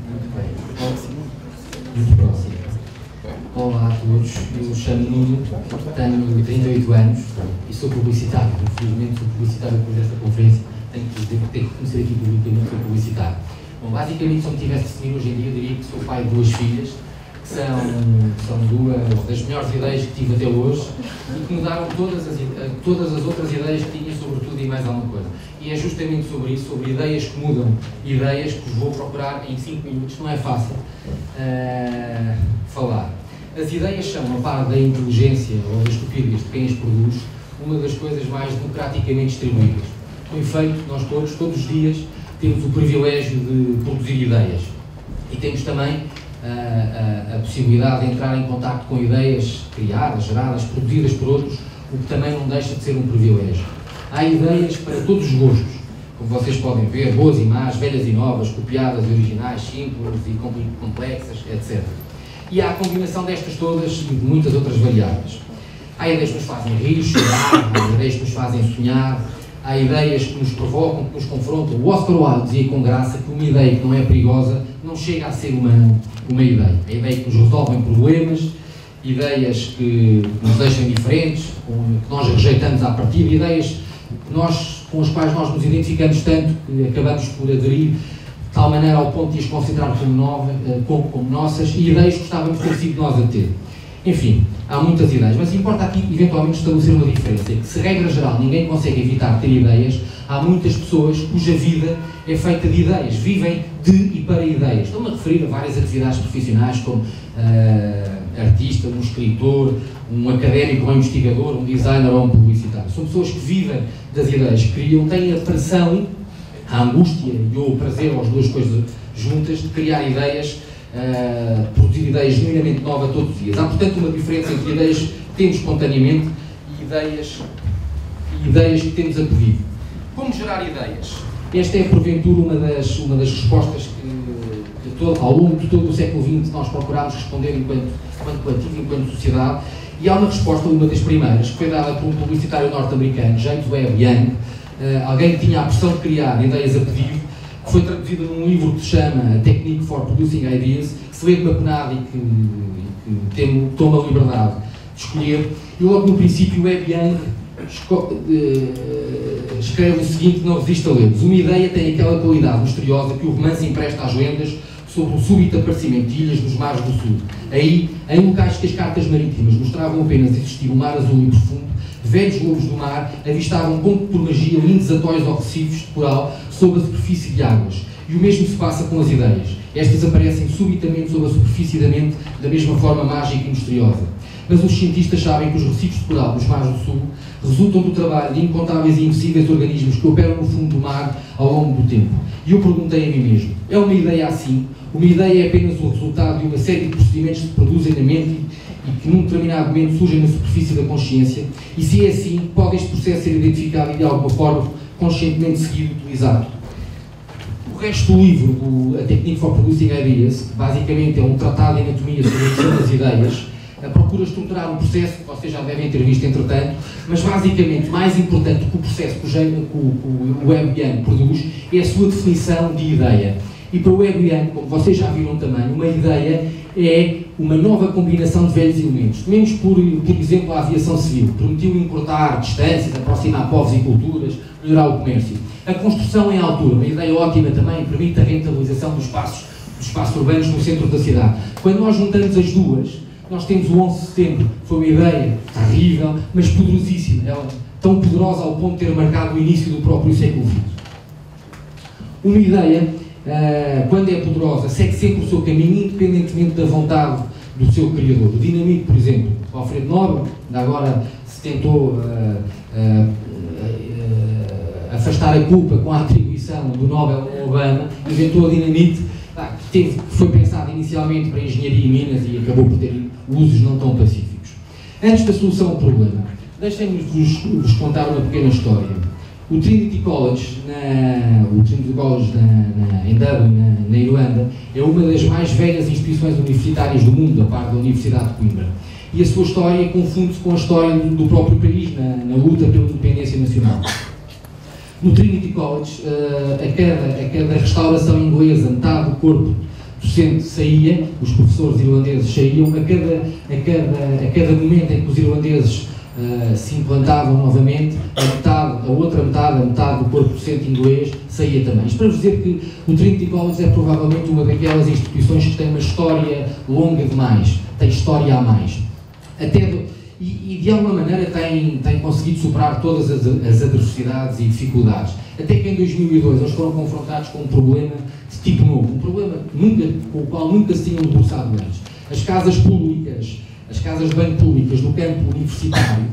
Muito bem. Muito próximo. Olá a todos, eu chamo Nuno, tenho 38 anos e sou publicitário. Infelizmente sou publicitário depois desta conferência, tenho que reconhecer aqui publicamente que sou publicitário. Bom, basicamente, se eu me tivesse de definir hoje em dia, eu diria que sou pai de 2 filhas, que são 2 das melhores ideias que tive até hoje e que mudaram todas as outras ideias que tinha sobre tudo e mais alguma coisa. E é justamente sobre isso, sobre ideias que mudam, ideias que vos vou procurar em 5 minutos, não é fácil falar. As ideias são, a par da inteligência ou das estupidez de quem as produz, uma das coisas mais democraticamente distribuídas. Com efeito, nós todos os dias, temos o privilégio de produzir ideias e temos também a possibilidade de entrar em contacto com ideias criadas, geradas, produzidas por outros, o que também não deixa de ser um privilégio. Há ideias para todos os gostos, como vocês podem ver, boas e más, velhas e novas, copiadas e originais, simples e complexas, etc. E há a combinação destas todas e de muitas outras variáveis. Há ideias que nos fazem rir, chorar, há ideias que nos fazem sonhar, há ideias que nos provocam, que nos confrontam. O Oscar Wilde dizia com graça que uma ideia que não é perigosa não chega a ser uma ideia. A ideia que nos resolvem problemas, ideias que nos deixam diferentes, que nós rejeitamos à partida, ideias com as quais nós nos identificamos tanto que acabamos por aderir de tal maneira ao ponto de as considerar como nossas, e ideias que gostávamos de ter sido nós a ter. Enfim, há muitas ideias, mas importa aqui eventualmente estabelecer uma diferença, é que se regra geral ninguém consegue evitar ter ideias, há muitas pessoas cuja vida é feita de ideias, vivem de e para ideias. Estou-me a referir a várias atividades profissionais como artista, um escritor, um académico ou um investigador, um designer ou um publicitário. São pessoas que vivem das ideias, que criam, têm a pressão, a angústia e o prazer, ou as duas coisas juntas, de criar ideias, produzir ideias genuinamente novas todos os dias. Há, portanto, uma diferença entre ideias que temos espontaneamente e ideias que temos a pedido. Como gerar ideias? Esta é, porventura, uma das respostas que ao longo de todo o século XX nós procurámos responder enquanto coletivo, enquanto sociedade, e há uma resposta, uma das primeiras, que foi dada por um publicitário norte-americano, James Webb Young, alguém que tinha a pressão de criar ideias a pedido, que foi traduzida num livro que se chama A Technique for Producing Ideas, que se lê de uma penada e que toma a liberdade de escolher. E logo no princípio, Webb Young escreve o seguinte, que não resiste a ler-vos: uma ideia tem aquela qualidade misteriosa que o romance empresta às lendas sobre o súbito aparecimento de ilhas nos mares do sul. Aí, em locais que as cartas marítimas mostravam apenas existir um mar azul e profundo, velhos lobos do mar avistavam como por magia lindos atóis ou recifes de coral sob a superfície de águas. E o mesmo se passa com as ideias. Estas aparecem subitamente sob a superfície da mente, da mesma forma mágica e misteriosa. Mas os cientistas sabem que os recifes de coral dos mares do sul resultam do trabalho de incontáveis e invisíveis organismos que operam no fundo do mar ao longo do tempo. E eu perguntei a mim mesmo, é uma ideia assim? Uma ideia é apenas o resultado de uma série de procedimentos que se produzem na mente e que num determinado momento surgem na superfície da consciência? E se é assim, pode este processo ser identificado e de alguma forma conscientemente seguido e utilizado? O resto do livro, A Technique for Producing Ideas, que basicamente é um tratado de anatomia sobre a questão das ideias, procura estruturar um processo que vocês já devem ter visto entretanto, mas basicamente mais importante do que o processo que o Webb Young produz é a sua definição de ideia. E para o Webb Young, como vocês já viram também, uma ideia é uma nova combinação de velhos elementos. Tomemos por exemplo a aviação civil, que permitiu encurtar distâncias, aproximar povos e culturas, melhorar o comércio. A construção em altura, uma ideia ótima também, permite a rentabilização dos espaços urbanos no centro da cidade. Quando nós juntamos as duas, nós temos o 11 de setembro, foi uma ideia terrível, mas poderosíssima, ela tão poderosa ao ponto de ter marcado o início do próprio século XX. Uma ideia, quando é poderosa, segue sempre o seu caminho, independentemente da vontade do seu criador. O dinamite, por exemplo, o Alfred Nobel, ainda agora se tentou afastar a culpa com a atribuição do Nobel ao Obama, inventou a dinamite, que foi pensado inicialmente para engenharia e minas e acabou por ter usos não tão pacíficos. Antes da solução ao problema, deixem-nos contar uma pequena história. O Trinity College, em Dublin, na Irlanda, é uma das mais velhas instituições universitárias do mundo, a par da Universidade de Coimbra. E a sua história confunde-se com a história do próprio país, na luta pela independência nacional. No Trinity College, a cada restauração inglesa, metade do corpo docente saía, os professores irlandeses saíam, a cada momento em que os irlandeses se implantavam novamente, a outra metade, a metade do corpo docente inglês saía também. Isto para vos dizer que o Trinity College é provavelmente uma daquelas instituições que tem uma história longa demais, tem história a mais. E de alguma maneira tem conseguido superar todas as adversidades e dificuldades. Até que em 2002 eles foram confrontados com um problema de tipo novo, um problema com o qual nunca se tinham debruçado antes. As casas públicas, as casas de banho públicas do campo universitário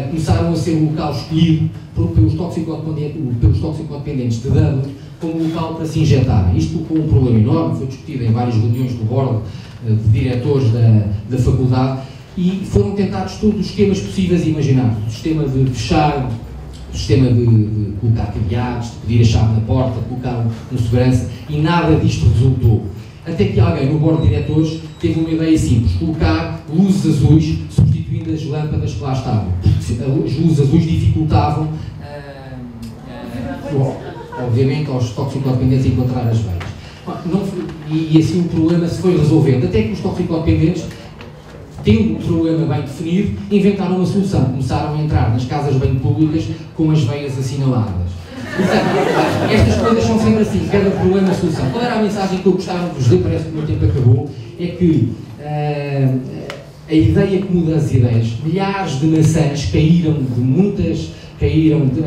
começaram a ser um local escolhido pelos toxicodependentes de Dublin como local para se injetarem. Isto colocou um problema enorme, foi discutido em várias reuniões do board de diretores da faculdade, e foram tentados todos os esquemas possíveis e imagináveis. O sistema de fechar, o sistema de colocar cadeados, de pedir a chave na porta, de colocar um segurança, e nada disto resultou. Até que alguém no board de diretores teve uma ideia simples: colocar luzes azuis substituindo as lâmpadas que lá estavam. As luzes azuis dificultavam, obviamente, aos toxicodependentes encontrar as veias. E assim o problema se foi resolvendo, até que os toxicodependentes, tendo o problema bem definido, inventaram uma solução. Começaram a entrar nas casas bem públicas com as veias assinaladas. Portanto, estas coisas são sempre assim, cada problema é solução. Qual era a mensagem que eu gostava de vos dizer? Parece que o meu tempo acabou. É que a ideia que muda as ideias. Milhares de maçãs caíram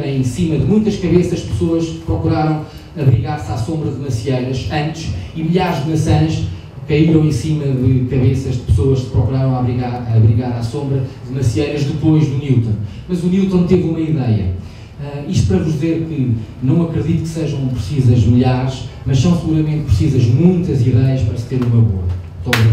em cima de muitas cabeças de pessoas que procuraram abrigar-se à sombra de macieiras antes, e milhares de maçãs caíram em cima de cabeças de pessoas que procuraram abrigar à sombra de macieiras depois do Newton. Mas o Newton teve uma ideia. Isto para vos dizer que não acredito que sejam precisas milhares, mas são seguramente precisas muitas ideias para se ter uma boa. Muito obrigado.